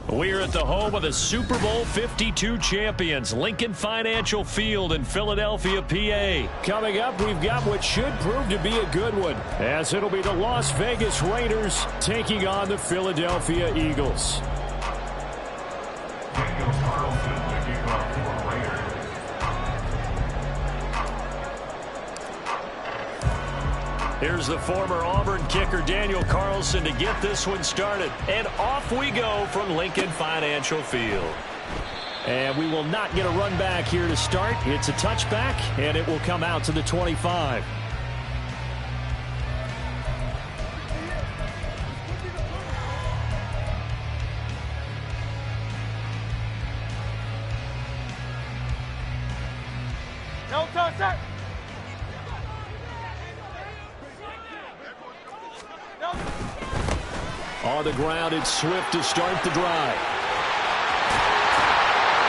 We're at the home of the Super Bowl 52 champions, Lincoln Financial Field in Philadelphia, PA. Coming up, we've got what should prove to be a good one, as it'll be the Las Vegas Raiders taking on the Philadelphia Eagles. Here's the former Auburn kicker, Daniel Carlson, to get this one started. And off we go from Lincoln Financial Field. And we will not get a run back here to start. It's a touchback, and it will come out to the 25. No contact. On the ground, it's Swift to start the drive.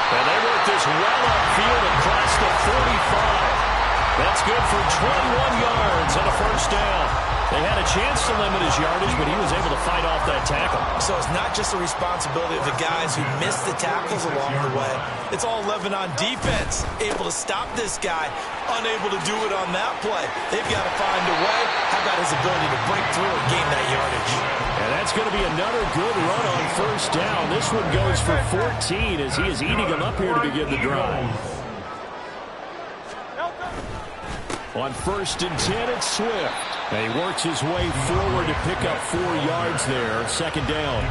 And they work this well upfield across the 45. That's good for 21 yards and a first down. They had a chance to limit his yardage, but he was able to fight off that tackle. So it's not just the responsibility of the guys who missed the tackles along the way. It's all 11 on defense, able to stop this guy, unable to do it on that play. They've got to find a way. How about his ability to break through and gain that yardage? And that's going to be another good run on first down. This one goes for 14 as he is eating them up here to begin the drive. On 1st and 10, it's Swift. And he works his way forward to pick up 4 yards there. Second down.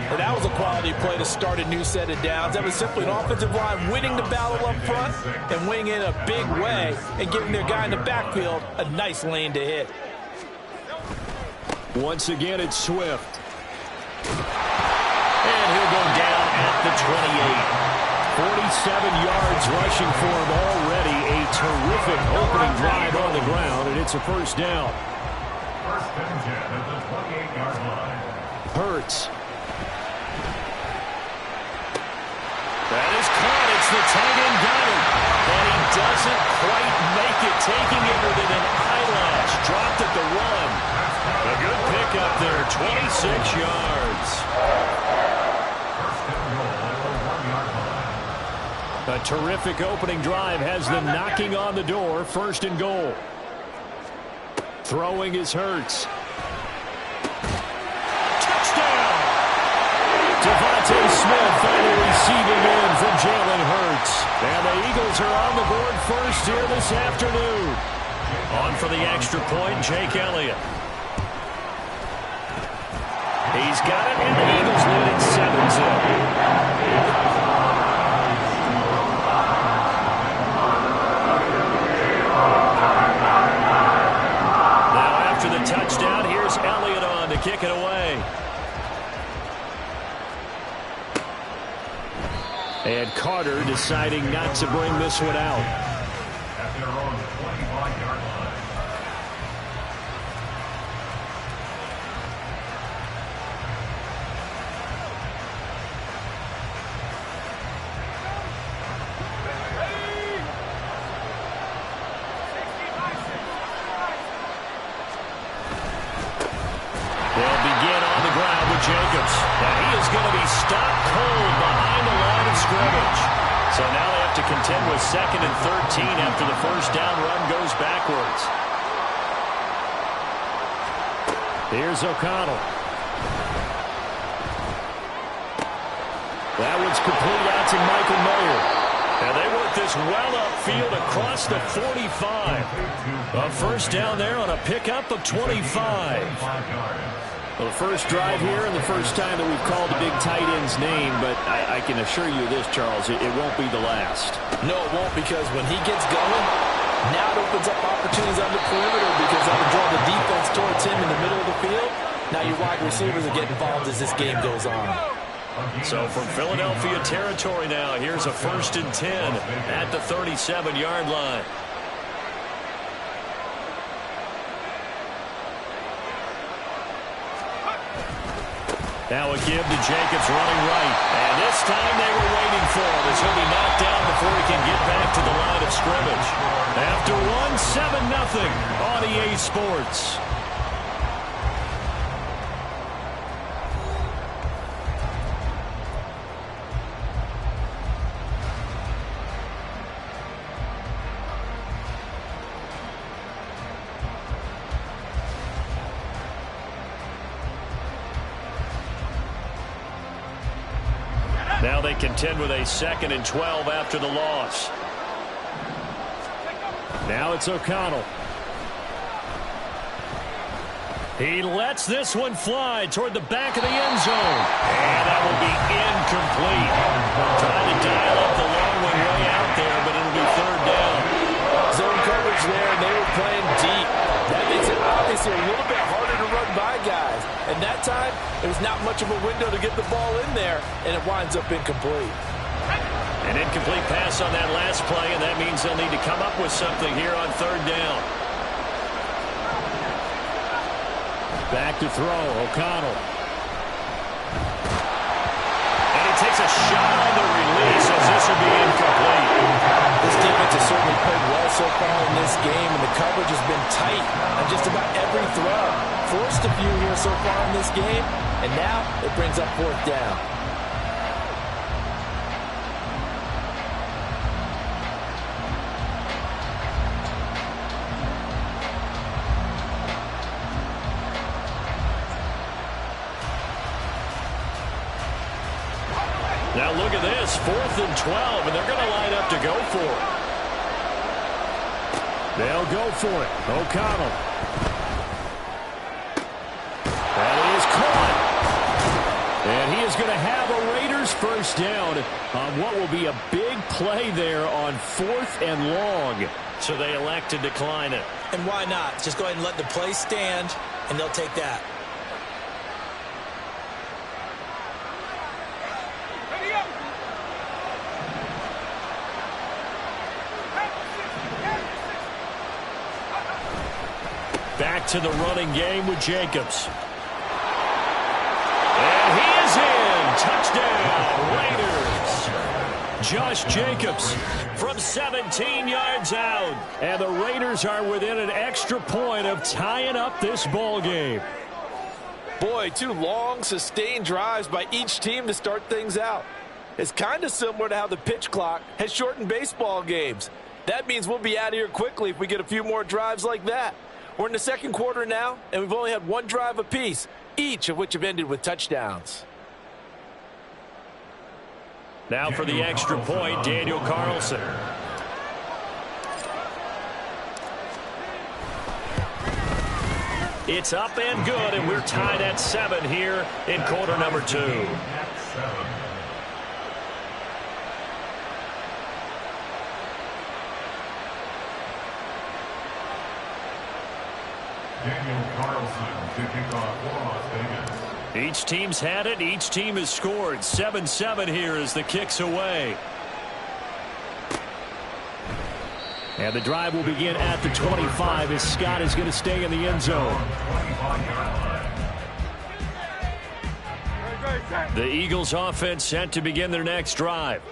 Well, that was a quality play to start a new set of downs. That was simply an offensive line winning the battle up front and winning in a big way and giving their guy in the backfield a nice lane to hit. Once again, it's Swift. And he'll go down at the 28. 47 yards rushing for him already. A terrific opening drive on the ground, and it's a first down. First and 10 at the 28-yard line. Hurts. That is caught. It's the tight end got him. And he doesn't quite make it, taking it within an eyelash. Dropped at the 1. A good pickup there, 26 yards. First and goal at the 1-yard line. A terrific opening drive has them knocking on the door. First and goal. Throwing is Hurts. Touchdown! Devontae Smith finally receiving in from Jalen Hurts. And the Eagles are on the board first here this afternoon. On for the extra point, Jake Elliott. He's got it, and the Eagles lead it 7-0. Touchdown. Here's Elliott on to kick it away. And Carter deciding not to bring this one out. At their own 25-yard line. Jacobs. And he is going to be stopped cold behind the line of scrimmage. So now they have to contend with 2nd and 13 after the first down run goes backwards. Here's O'Connell. That one's complete out to Michael Mayer. And they work this well upfield across the 45. A first down there on a pickup of 25. Well, the first drive here and the first time that we've called the big tight end's name, but I can assure you this, Charles, it won't be the last. No, it won't, because when he gets going, now it opens up opportunities on the perimeter because that'll draw the defense towards him in the middle of the field. Now your wide receivers will get involved as this game goes on. So from Philadelphia territory now, here's a 1st and 10 at the 37-yard line. Now a give to Jacobs running right. And this time they were waiting for him as he'll be knocked down before he can get back to the line of scrimmage. After one, 7-0 on EA Sports. Now they contend with a 2nd and 12 after the loss. Now it's O'Connell. He lets this one fly toward the back of the end zone. And that will be incomplete. Trying to dial up the long one way out there, but it'll be 3rd down. Zone coverage there, and they were playing deep. That makes it obviously a little bit harder to run by guys. And that time, there was not much of a window to get the ball in there, and it winds up incomplete. An incomplete pass on that last play, and that means they'll need to come up with something here on 3rd down. Back to throw, O'Connell. And he takes a shot on the release as this will be incomplete. This defense has certainly played well so far in this game, and the coverage has been tight on just about every throw. Forced a few here so far in this game, and now it brings up 4th down. Now look at this, 4th and 12, and they're going to line up to go for it. They'll go for it. O'Connell. That is caught. And he is going to have a Raiders 1st down on what will be a big play there on 4th and long. So they elect to decline it. And why not? Just go ahead and let the play stand, and they'll take that. Back to the running game with Jacobs. And he is in. Touchdown, Raiders. Josh Jacobs from 17 yards out. And the Raiders are within an extra point of tying up this ball game. Boy, 2 long, sustained drives by each team to start things out. It's kind of similar to how the pitch clock has shortened baseball games. That means we'll be out of here quickly if we get a few more drives like that. We're in the 2nd quarter now, and we've only had 1 drive apiece, each of which have ended with touchdowns. Now for the extra point, Daniel Carlson. It's up and good, and we're tied at 7 here in quarter number 2. Daniel Carlson to kick off for Las Vegas. Each team's had it. Each team has scored. 7-7 here as the kick's away. And the drive will begin at the 25 as Scott is going to stay in the end zone. The Eagles offense set to begin their next drive.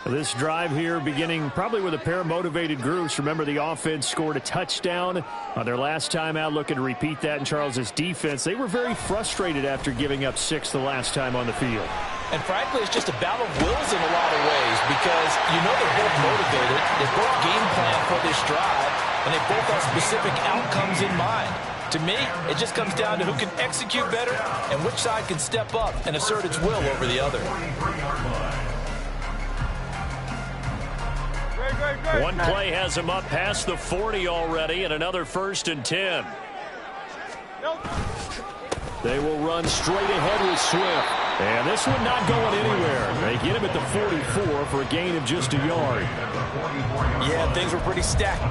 This drive here beginning probably with a pair of motivated groups. Remember, the offense scored a touchdown on their last time out, looking to repeat that in Charles's defense. They were very frustrated after giving up 6 the last time on the field. And frankly, it's just a battle of wills in a lot of ways because you know they're both motivated, they both game plan for this drive, and they both have specific outcomes in mind. To me, it just comes down to who can execute better and which side can step up and assert its will over the other. One play has him up past the 40 already, and another 1st and 10. They will run straight ahead with Swift. And this one not going anywhere. They get him at the 44 for a gain of just a yard. Yeah, things were pretty stacked.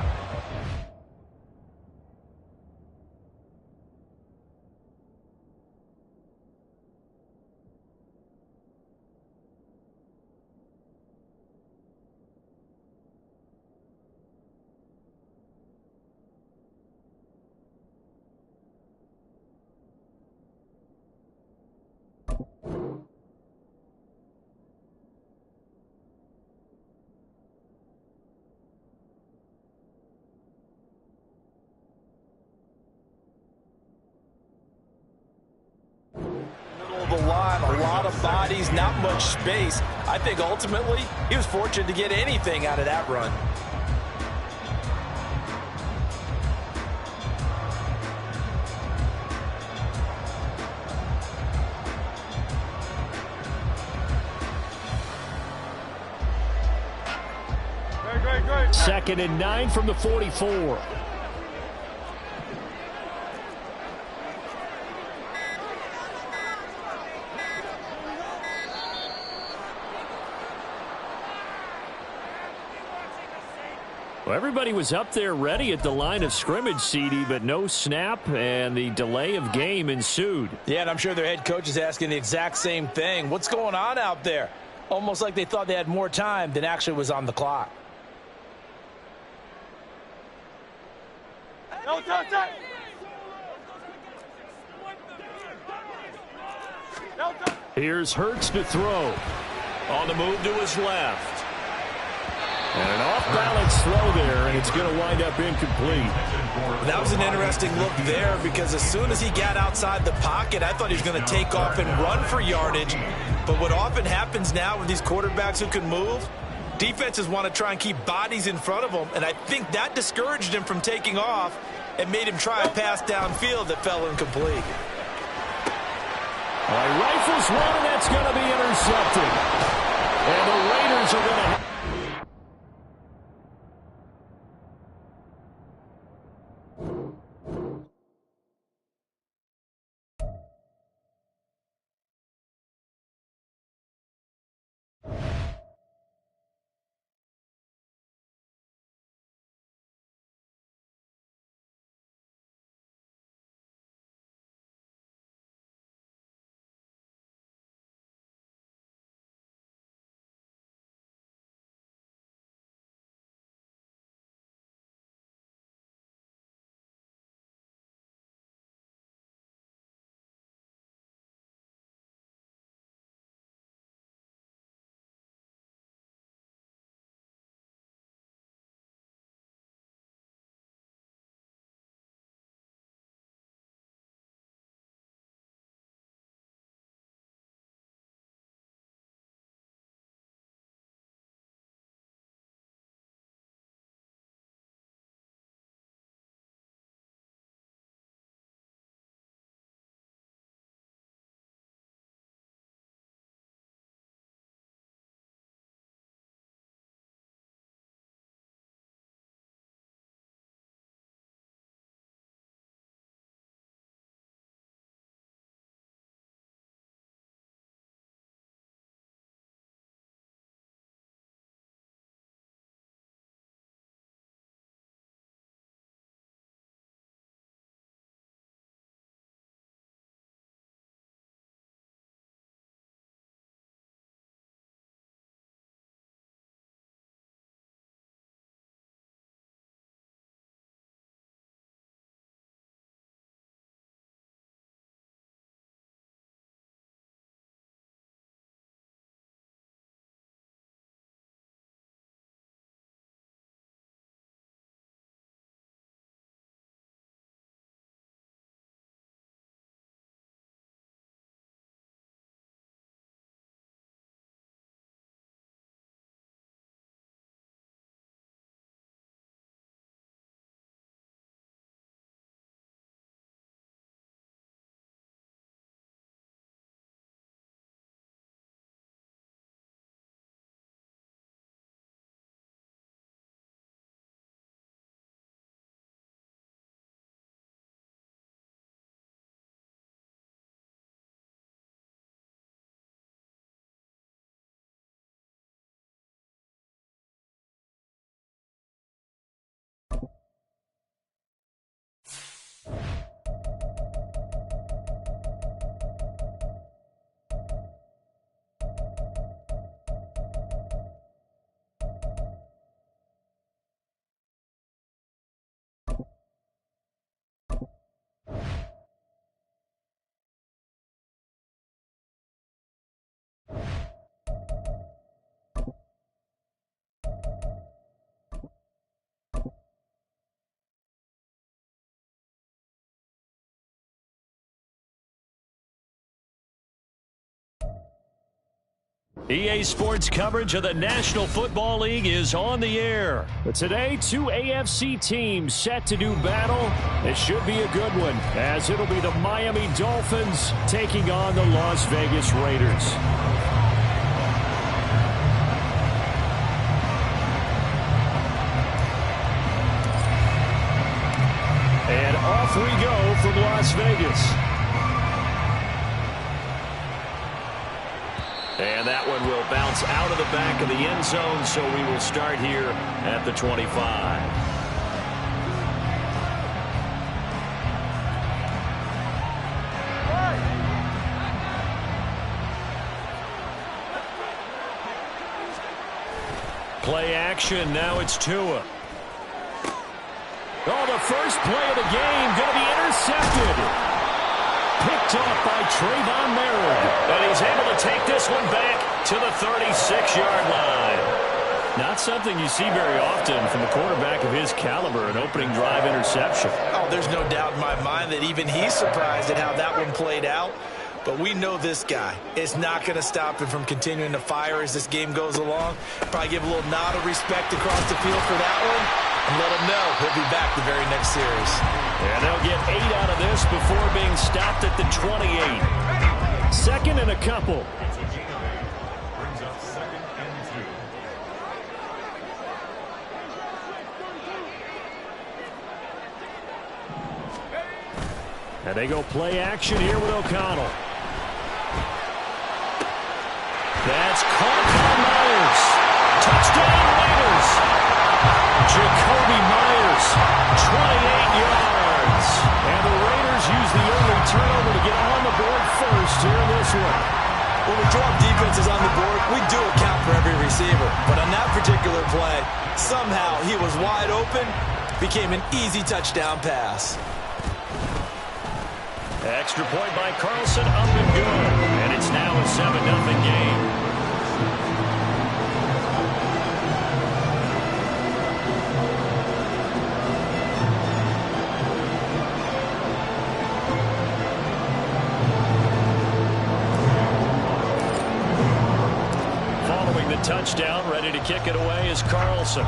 A lot of bodies, not much space. I think ultimately he was fortunate to get anything out of that run. 2nd and 9 from the 44. Well, everybody was up there ready at the line of scrimmage, CD, but no snap, and the delay of game ensued. Yeah, and I'm sure their head coach is asking the exact same thing. What's going on out there? Almost like they thought they had more time than actually was on the clock. No touch. Here's Hurts to throw. On the move to his left. And an off-balance throw there, and it's going to wind up incomplete. That was an interesting look there because as soon as he got outside the pocket, I thought he was going to take off and run for yardage. But what often happens now with these quarterbacks who can move, defenses want to try and keep bodies in front of them, and I think that discouraged him from taking off and made him try a pass downfield that fell incomplete. All right, rifles one, and that's going to be intercepted. And the Raiders are going to... EA Sports coverage of the National Football League is on the air. But today, two AFC teams set to do battle. It should be a good one, as it'll be the Miami Dolphins taking on the Las Vegas Raiders. off we go from Las Vegas. And that one will bounce out of the back of the end zone, so we will start here at the 25. Play action, now it's Tua. Oh, the first play of the game going to be intercepted. Picked off by Trayvon Merritt. And he's able to take this one back to the 36-yard line. Not something you see very often from a quarterback of his caliber, an opening drive interception. Oh, there's no doubt in my mind that even he's surprised at how that one played out. But we know this guy is not going to stop him from continuing to fire as this game goes along. Probably give a little nod of respect across the field for that one. And let him know he'll be back the very next series. And they'll get 8 out of this before being stopped at the 28. Second and a couple. Brings up 2nd and 2. And they go play action here with O'Connell. That's caught by Myers. Touchdown Raiders. Jacoby Myers, 28 yards. And the Raiders use the early turnover to get on the board first here in this one. When we drop defenses on the board, we do account for every receiver. But on that particular play, somehow he was wide open, became an easy touchdown pass. Extra point by Carlson, up and good. And it's now a 7-0 game. Following the touchdown, ready to kick it away is Carlson.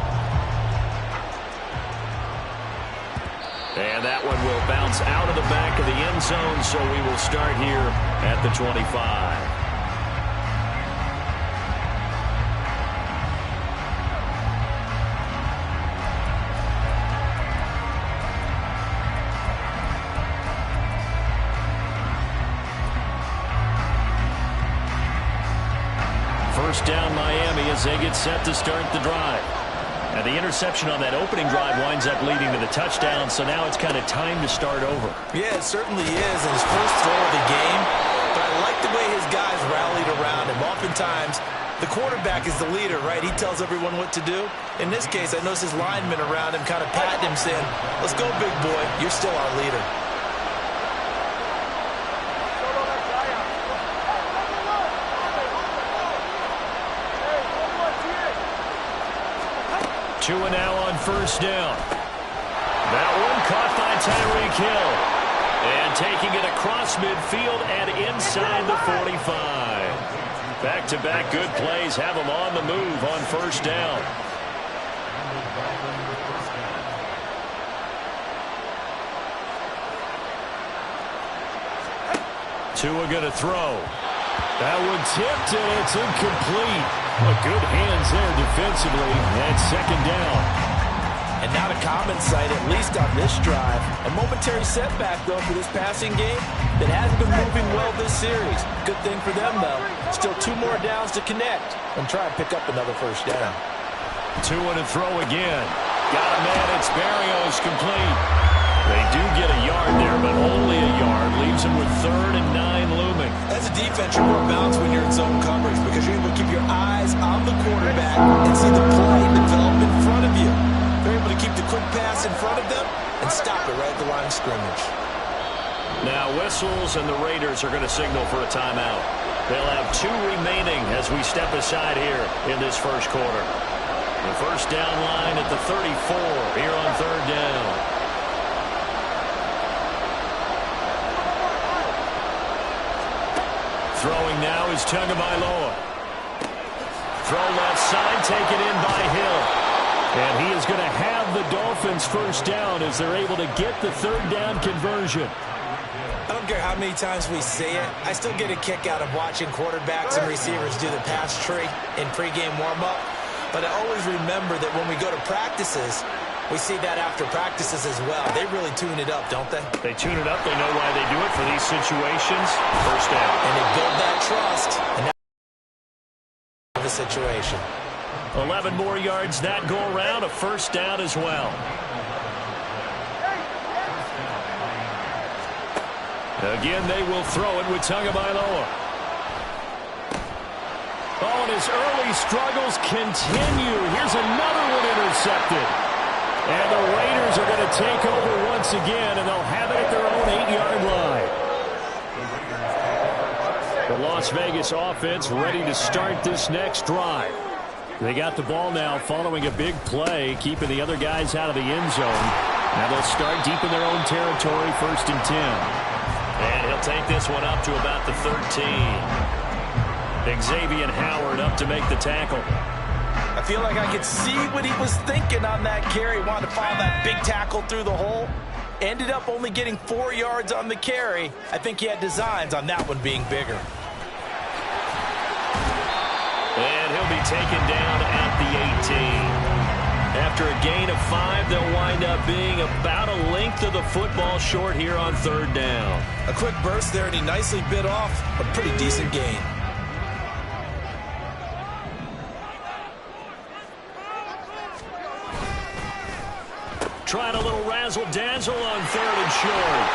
And that one will bounce out of the back of the end zone, so we will start here at the 25. First down Miami as they get set to start the drive. And the interception on that opening drive winds up leading to the touchdown, so now it's kind of time to start over. Yeah, it certainly is, and his first throw of the game. But I like the way his guys rallied around him. Oftentimes, the quarterback is the leader, right? He tells everyone what to do. In this case, I noticed his linemen around him kind of patting him, saying, "Let's go, big boy. You're still our leader." Tua now on first down. That one caught by Tyreek Hill. And taking it across midfield and inside the 45. Back-to-back good plays have him on the move on first down. Tua going to throw. That one tipped and it's incomplete. Well, good hands there defensively. And second down. And not a common sight, at least on this drive. A momentary setback, though, for this passing game that hasn't been moving well this series. Good thing for them, though. Still 2 more downs to connect and try and pick up another first down. Tua to throw again. Got a man. It's Berrios complete. They do get a yard there, but only a yard. Leaves him with 3rd and 9 looming. As a defense, you're more balanced when you're in zone coverage because you're able to keep your eyes on the quarterback and see the play develop in front of you. They're able to keep the quick pass in front of them and stop it right at the line of scrimmage. Now whistles, and the Raiders are going to signal for a timeout. They'll have 2 remaining as we step aside here in this first quarter. The first down line at the 34 here on 3rd down. Throwing now is Tagovailoa. Throw left side, taken in by Hill. And he is going to have the Dolphins first down as they're able to get the 3rd down conversion. I don't care how many times we say it, I still get a kick out of watching quarterbacks and receivers do the pass tree in pregame warm-up. But I always remember that when we go to practices, We see that after practices as well. They really tune it up, don't they? They tune it up. They know why they do it for these situations. First down. And they build that trust. And now the situation. 11 more yards that go around. A first down as well. Again, they will throw it with Tagovailoa. Oh, and his early struggles continue. Here's another one intercepted. And the Raiders are going to take over once again, and they'll have it at their own 8-yard line. The Las Vegas offense ready to start this next drive. They got the ball now following a big play, keeping the other guys out of the end zone. Now they'll start deep in their own territory, 1st and 10. And he'll take this one up to about the 13. Xavier Howard up to make the tackle. I feel like I could see what he was thinking on that carry. Wanted to file that big tackle through the hole. Ended up only getting 4 yards on the carry. I think he had designs on that one being bigger. And he'll be taken down at the 18. After a gain of 5, they'll wind up being about a length of the football short here on 3rd down. A quick burst there, and he nicely bit off a pretty decent gain. Trying a little razzle-dazzle on 3rd and short.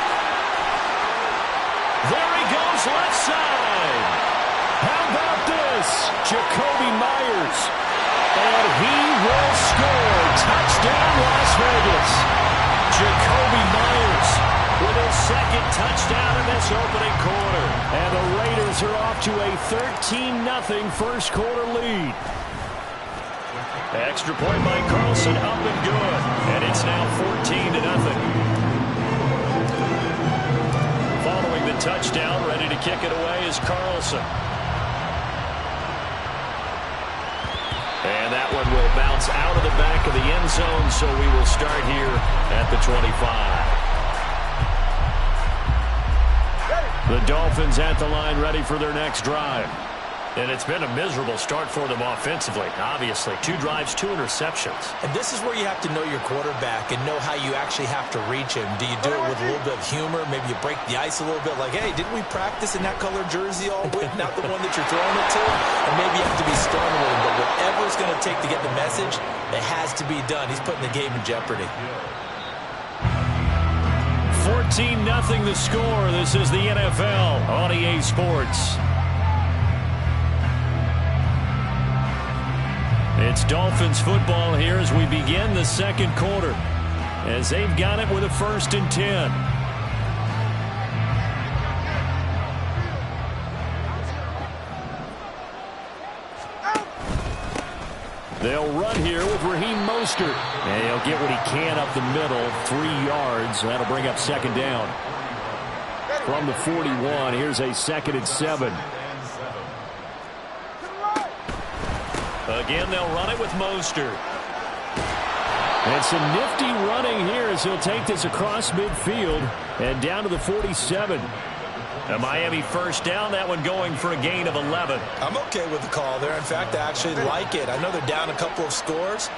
There he goes, left side. How about this? Jacoby Myers. And he will score. Touchdown, Las Vegas. Jacoby Myers with his 2nd touchdown in this opening quarter. And the Raiders are off to a 13-0 first quarter lead. Extra point by Carlson, up and good. And it's now 14-0. Following the touchdown, ready to kick it away is Carlson. And that one will bounce out of the back of the end zone, so we will start here at the 25. The Dolphins at the line, ready for their next drive. And it's been a miserable start for them offensively, obviously. 2 drives, 2 interceptions. And this is where you have to know your quarterback and know how you actually have to reach him. Do you do it with a little bit of humor? Maybe you break the ice a little bit like, hey, didn't we practice in that color jersey all week? Not the one that you're throwing it to? And maybe you have to be stern with him. But whatever it's going to take to get the message, it has to be done. He's putting the game in jeopardy. 14-0 the score. This is the NFL on EA Sports. It's Dolphins football here as we begin the 2nd quarter, as they've got it with a 1st and 10. They'll run here with Raheem Mostert, and he'll get what he can up the middle, 3 yards. That'll bring up 2nd down. From the 41, here's a 2nd and 7. Again, they'll run it with Mostert. And some nifty running here as he'll take this across midfield and down to the 47. A Miami first down, that one going for a gain of 11. I'm okay with the call there. In fact, I actually like it. I know they're down a couple of scores,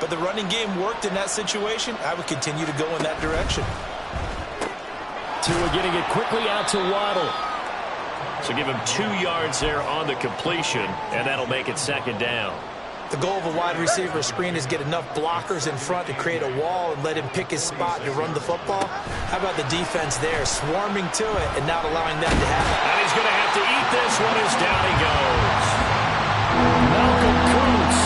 but the running game worked in that situation. I would continue to go in that direction. Tua getting it quickly out to Waddle. So give him 2 yards there on the completion, and that'll make it 2nd down. The goal of a wide receiver screen is get enough blockers in front to create a wall and let him pick his spot to run the football. How about the defense there, swarming to it and not allowing that to happen? And he's going to have to eat this one as down he goes. Malcolm Kuntz.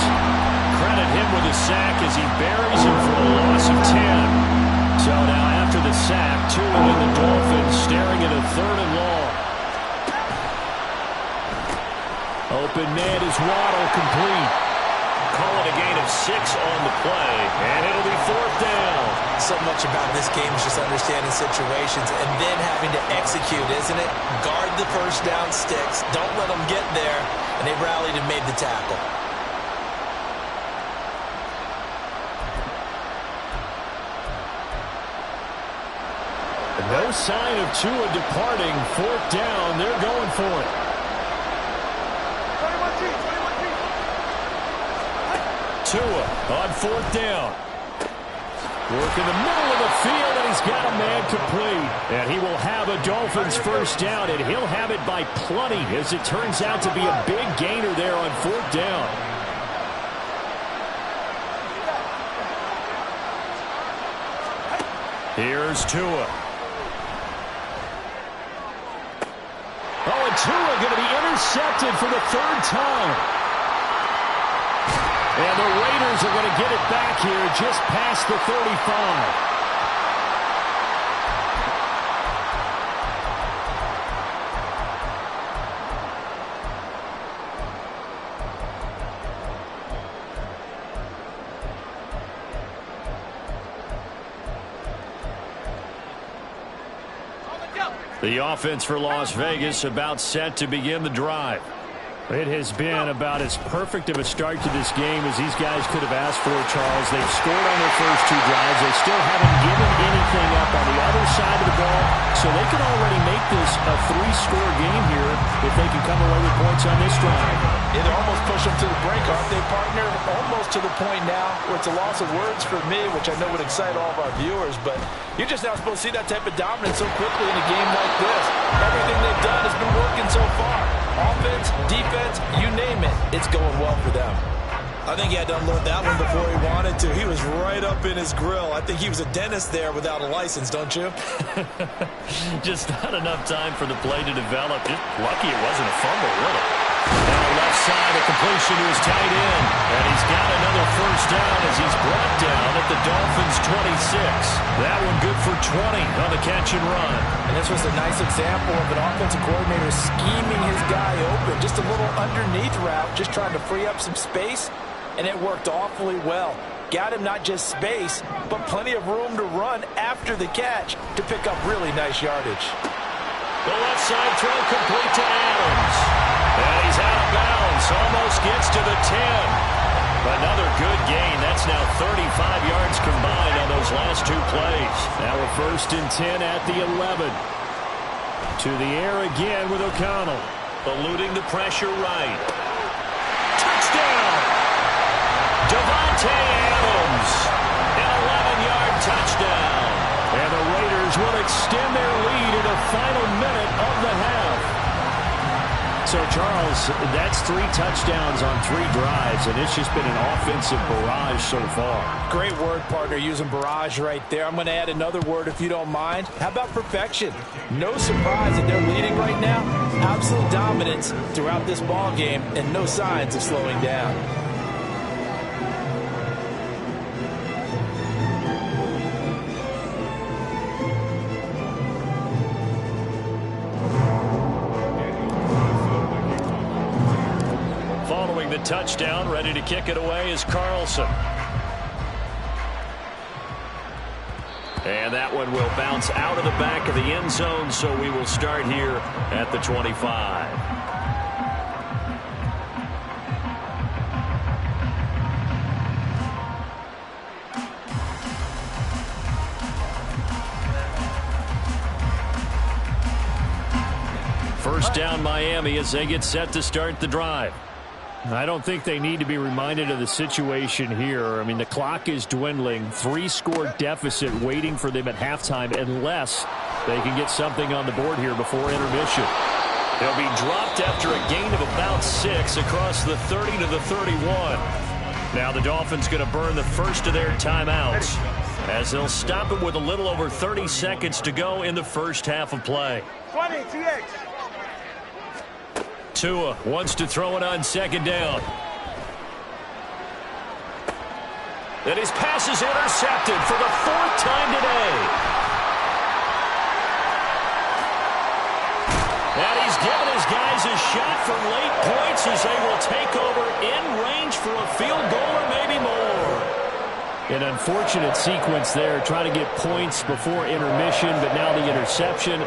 Credit him with a sack as he buries him for a loss of 10. So now after the sack, Tua and the Dolphins staring at a 3rd and long. Open man is Waddle, complete. Call it a gain of 6 on the play, and it'll be 4th down. So much about this game is just understanding situations and then having to execute, isn't it? Guard the first down sticks. Don't let them get there, and they rallied and made the tackle. No sign of Tua departing. 4th down. They're going for it. Tua on 4th down. Work in the middle of the field, and he's got a man complete. And he will have a Dolphins first down, and he'll have it by plenty, as it turns out to be a big gainer there on fourth down. Here's Tua. Oh, and Tua going to be intercepted for the third time. And the Raiders are going to get it back here just past the 35. The offense for Las Vegas about set to begin the drive. It has been about as perfect of a start to this game as these guys could have asked for, Charles. They've scored on their first two drives. They still haven't given anything up on the other side of the ball, so they can already make this a three-score game here if they can come away with points on this drive. Yeah, they almost push them to the break, aren't they, partner? Almost to the point now where it's a loss of words for me, which I know would excite all of our viewers, but you're just not supposed to see that type of dominance so quickly in a game like this. Everything they've done has been working so far. Offense, defense, you name it, it's going well for them. I think he had to unload that one before he wanted to. He was right up in his grill. I think he was a dentist there without a license, don't you? Just not enough time for the play to develop. Just lucky it wasn't a fumble, really. On the left side, a completion to his tight end. And he's got another first down as he's brought down at the Dolphins' 26. That one good for 20 on the catch and run. And this was a nice example of an offensive coordinator scheming his guy open. Just a little underneath route, just trying to free up some space. And it worked awfully well. Got him not just space, but plenty of room to run after the catch to pick up really nice yardage. The left side throw complete to Adams. And he's out of bounds. Almost gets to the 10. Another good gain. That's now 35 yards combined on those last two plays. Now we're first and 10 at the 11. To the air again with O'Connell. Eluding the pressure right. Touchdown! Davante Adams, an 11-yard touchdown. And the Raiders will extend their lead in the final minute of the half. So, Charles, that's 3 touchdowns on 3 drives, and it's just been an offensive barrage so far. Great word, partner, using barrage right there. I'm going to add another word if you don't mind. How about perfection? No surprise that they're leading right now. Absolute dominance throughout this ball game, and no signs of slowing down. The touchdown, ready to kick it away is Carlson. And that one will bounce out of the back of the end zone, so we will start here at the 25. First down Miami as they get set to start the drive. I don't think they need to be reminded of the situation here. I mean, the clock is dwindling. 3-score deficit waiting for them at halftime unless they can get something on the board here before intermission. They'll be dropped after a gain of about 6 across the 30 to the 31. Now the Dolphins going to burn the first of their timeouts as they'll stop it with a little over 30 seconds to go in the first half of play. 20, TX. Tua wants to throw it on second down. And his pass is intercepted for the 4th time today. And he's given his guys a shot for late points as they will take over in range for a field goal or maybe more. An unfortunate sequence there, trying to get points before intermission, but now the interception.